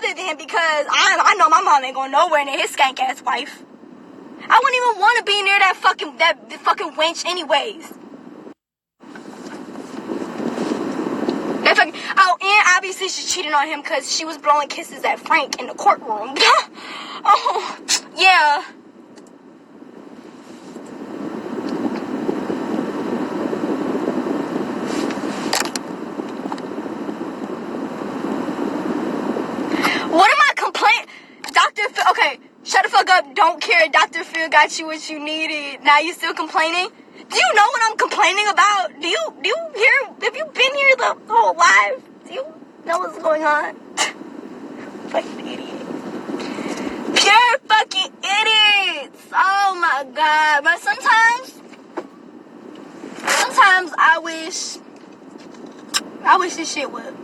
other than because I know my mom ain't going nowhere near his skank ass wife. I wouldn't even want to be near that fucking wench anyways. Oh, and obviously she cheated on him because she was blowing kisses at Frank in the courtroom. Oh, yeah. What am I complaining? Dr. Phil, okay, shut the fuck up. Don't care. Dr. Phil got you what you needed. Now you still complaining? Do you know what I'm complaining about? Do you hear? Have you been here the whole life? Do you know what's going on? Fucking idiot. Pure fucking idiots. Oh my god. But sometimes I wish this shit would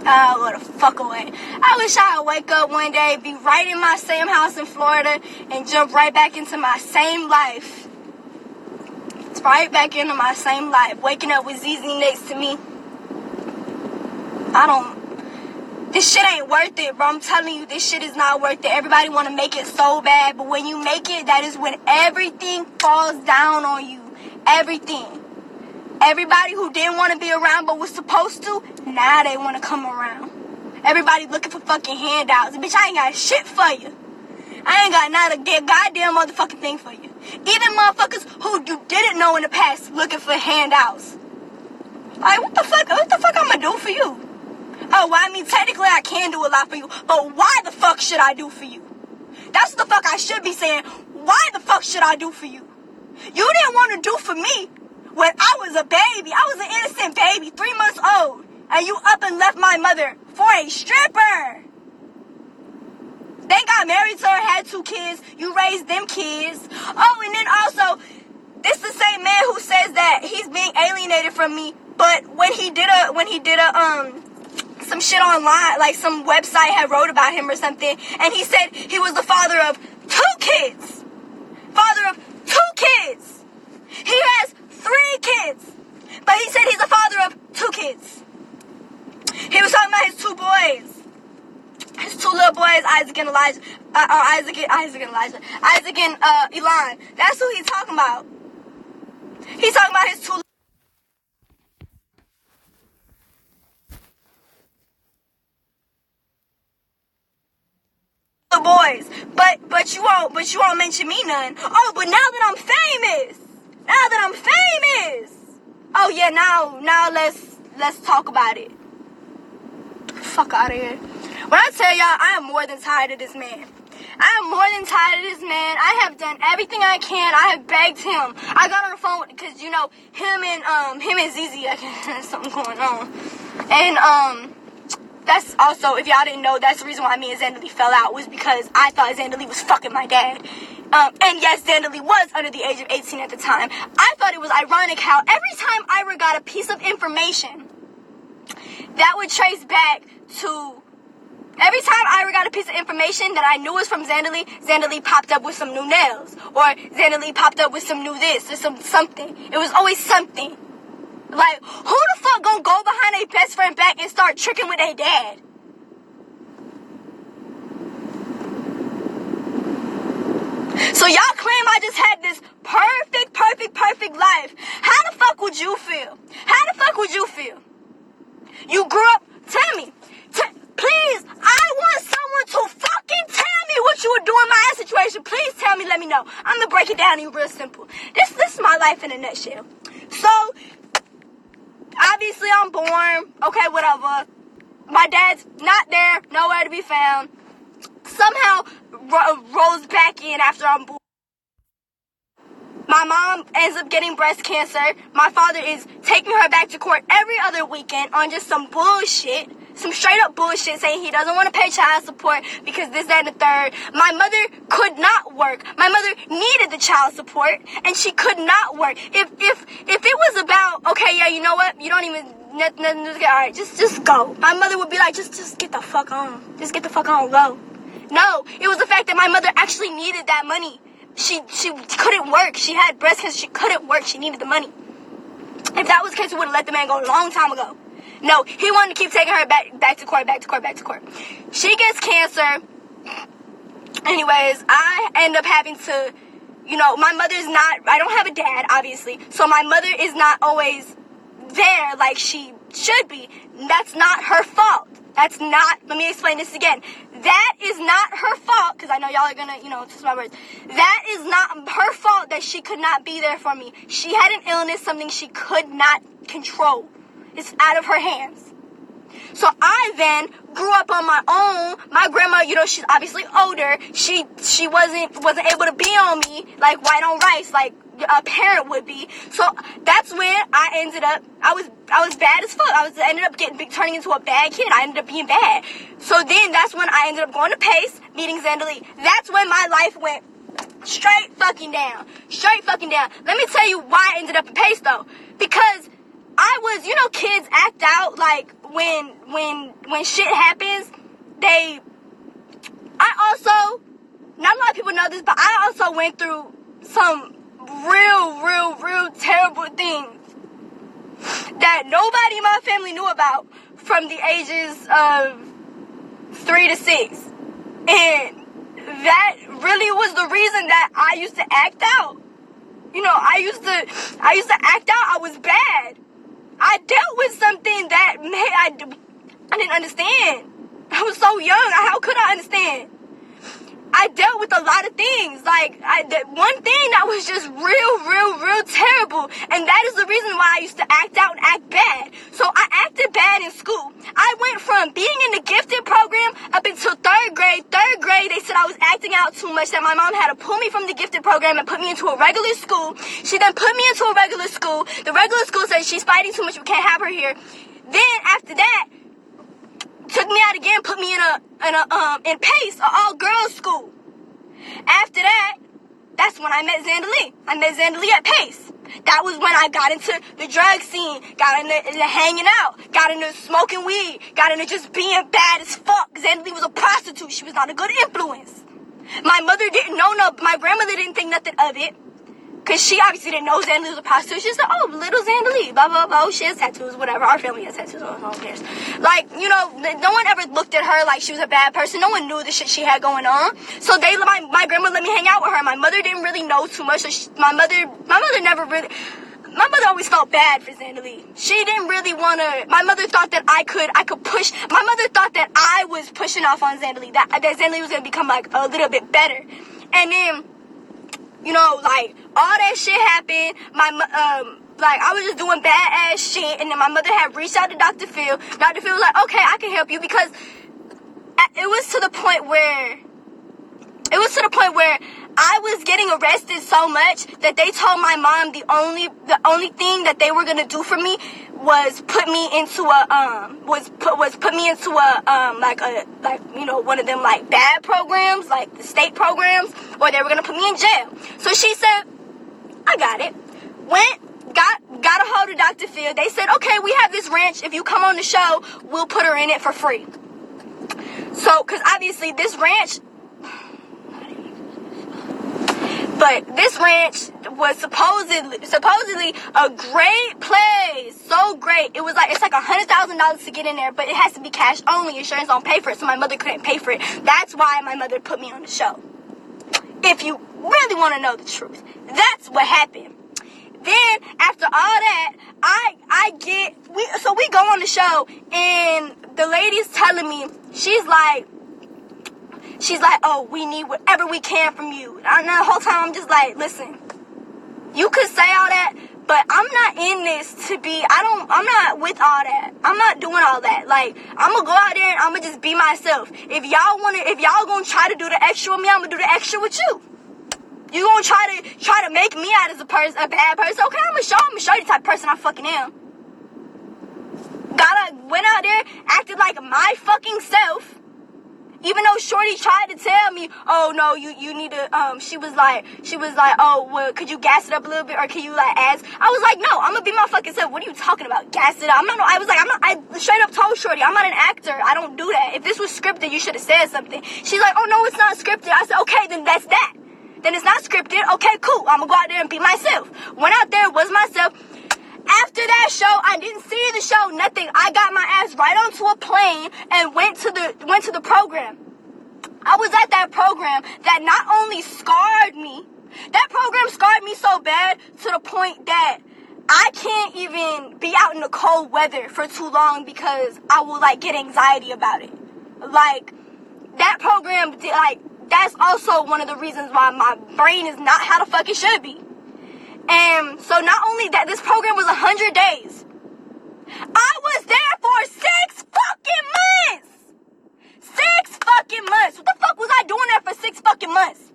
go the fuck away. I wish I would wake up one day, be right in my same house in Florida, and jump right back into my same life. It's right back into my same life. Waking up with ZZ next to me. This shit ain't worth it, bro. I'm telling you, this shit is not worth it. Everybody want to make it so bad, but when you make it, that is when everything falls down on you. Everything. Everybody who didn't want to be around but was supposed to, now they want to come around. Everybody looking for fucking handouts. Bitch, I ain't got shit for you. I ain't got not a goddamn motherfucking thing for you. Even motherfuckers who you didn't know in the past looking for handouts. Like, what the fuck I'm gonna do for you? Oh, well, I mean, technically I can do a lot for you, but why the fuck should I do for you? That's what the fuck I should be saying. Why the fuck should I do for you? You didn't want to do for me when I was a baby. I was an innocent baby, 3 months old, and you up and left my mother for a stripper. They got married to her, had 2 kids. You raised them kids. Oh, and then also, this the same man who says that he's being alienated from me, but when he did some shit online, like some website had wrote about him or something, and he said he was the father of 2 kids. Father of 2 kids. He has 3 kids, but he said he's the father of 2 kids. He was talking about his 2 boys. His 2 little boys, Isaac and Elijah. Isaac and Elon. That's who he's talking about. He's talking about his 2 little boys. But you won't mention me none. Oh, but now that I'm famous. Oh yeah, now let's talk about it. Fuck out of here. When I tell y'all, I am more than tired of this man. I have done everything I can. I have begged him. I got on the phone because, you know, him and ZZ, there's something going on. And, that's also, if y'all didn't know, that's the reason why me and Zandalee fell out, was because I thought Zandalee was fucking my dad. And yes, Zandalee was under the age of 18 at the time. I thought it was ironic how every time Ira got a piece of information that would trace back to... Every time Ira got a piece of information that I knew was from Zandalee, Zandalee popped up with some new nails. Or Zandalee popped up with some new this or something. It was always something. Like, who the fuck gonna go behind their best friend back and start tricking with their dad? So y'all claim I just had this perfect life. How the fuck would you feel? You grew up, tell me. Please, I want someone to fucking tell me what you would do in my situation. Please tell me, let me know. I'm gonna break it down to you real simple. This is my life in a nutshell. So, obviously I'm born, okay, whatever. My dad's not there, nowhere to be found. Somehow rolls back in after I'm born. My mom ends up getting breast cancer. My father is taking her back to court every other weekend on just some bullshit. Some straight up bullshit saying he doesn't want to pay child support because this, that, and the third. My mother could not work. My mother needed the child support and she could not work. If it was about, okay, yeah, you know what? You don't even, alright, just go. My mother would be like, just get the fuck on. Just get the fuck on, go. No, it was the fact that my mother actually needed that money. She couldn't work. She had breast cancer. She couldn't work. She needed the money. If that was the case, we would have let the man go a long time ago. No, he wanted to keep taking her back to court. She gets cancer. Anyways, I end up having to, my mother's not, I don't have a dad, obviously. So my mother is not always there like she should be. That's not her fault. Let me explain this again. That is not her fault, because I know y'all are going to, twist my words. That is not her fault that she could not be there for me. She had an illness, something she could not control. It's out of her hands. So I then grew up on my own. My grandma, she's obviously older. She wasn't able to be on me like white on rice, like a parent would be. So that's when I ended up, I was bad as fuck. I ended up turning into a bad kid. I ended up being bad. So then that's when I ended up going to PACE, meeting Zandalee. That's when my life went straight fucking down. Let me tell you why I ended up in PACE though. Because I was, kids act out like when shit happens. I also, not a lot of people know this, but I also went through some real terrible things that nobody in my family knew about from the ages of 3 to 6. And that really was the reason that I used to act out. I used to act out. I was bad. I dealt with something that I didn't understand. I was so young. How could I understand? I dealt with a lot of things. Like, one thing that was just real terrible. And that is the reason why I used to act out and act bad. So I acted bad in school. I went from being in the gifted program up until 3rd grade. 3rd grade, they said I was acting out too much, that my mom had to pull me from the gifted program and put me into a regular school. She then put me into a regular school. The regular school said she's fighting too much, we can't have her here. Then after that, took me out again, put me in PACE, an all-girls school. After that, that's when I met Zandalee. I met Zandalee at PACE. That was when I got into the drug scene, got into hanging out, got into smoking weed, got into just being bad as fuck. Zandalee was a prostitute. She was not a good influence. My mother didn't know my grandmother didn't think nothing of it. Because she obviously didn't know Zandalee was a prostitute. She said, oh, little Zandalee, blah, blah, blah. She has tattoos, whatever. Our family has tattoos. No one cares. Like, no one ever looked at her like she was a bad person. No one knew the shit she had going on. So my grandma let me hang out with her. My mother didn't really know too much. So my mother always felt bad for Zandalee. She didn't really want to. My mother thought that I could push. My mother thought that I was pushing off on Zandalee. That Zandalee was going to become like a little bit better. And then, like, all that shit happened. I was just doing bad ass shit, and then my mother had reached out to Dr. Phil. Dr. Phil was like, okay, I can help you, because it was to the point where I was getting arrested so much that they told my mom the only thing that they were gonna do for me was put me into one of them like bad programs, like the state programs, or they were gonna put me in jail. So she said, I got it. Got a hold of Dr. Phil. They said, okay, we have this ranch. If you come on the show, we'll put her in it for free. So, because obviously this ranch, but this ranch was supposedly a great place. So great. It's like $100,000 to get in there, but it has to be cash only. Insurance don't pay for it, so my mother couldn't pay for it. That's why my mother put me on the show. If you really want to know the truth, that's what happened. Then after all that, we go on the show, and the lady's telling me, she's like, oh, we need whatever we can from you. And the whole time I'm just like, listen, you could say all that, but I'm not in this to be, I'm not with all that. I'm not doing all that. Like, I'm gonna go out there and I'm gonna just be myself. If y'all gonna try to do the extra with me, I'm gonna do the extra with you. You gonna try to make me out as a bad person? Okay, I'm gonna show you the type of person I fucking am. Went out there, acted like my fucking self. Even though Shorty tried to tell me, oh no, you need to, she was like, oh, well, could you gas it up a little bit, or can you like ask? I was like, no, I'm gonna be my fucking self. What are you talking about? Gas it up? I straight up told Shorty, I'm not an actor. I don't do that. If this was scripted, you should have said something. She's like, oh no, it's not scripted. I said, okay, then that's that. Then it's not scripted. Okay, cool. I'm gonna go out there and be myself. Went out there, was myself. After that show, I I didn't see the show, nothing. I got my ass right onto a plane and went to the program. I was at that program that not only scarred me, that program scarred me so bad to the point that I can't even be out in the cold weather for too long because I will, like, get anxiety about it. Like, that program, like, that's also one of the reasons why my brain is not how the fuck it should be. And so not only that, this program was 100 days. I was there for 6 fucking months. 6 fucking months. What the fuck was I doing there for 6 fucking months?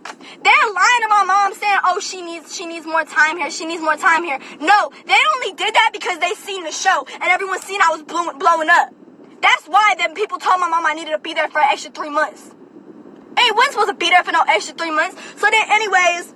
They're lying to my mom saying, oh, she needs more time here. She needs more time here. No, they only did that because they seen the show and everyone seen I was blowing up. That's why then people told my mom I needed to be there for an extra 3 months. Hey, wasn't supposed to be there for no extra 3 months. So then anyways,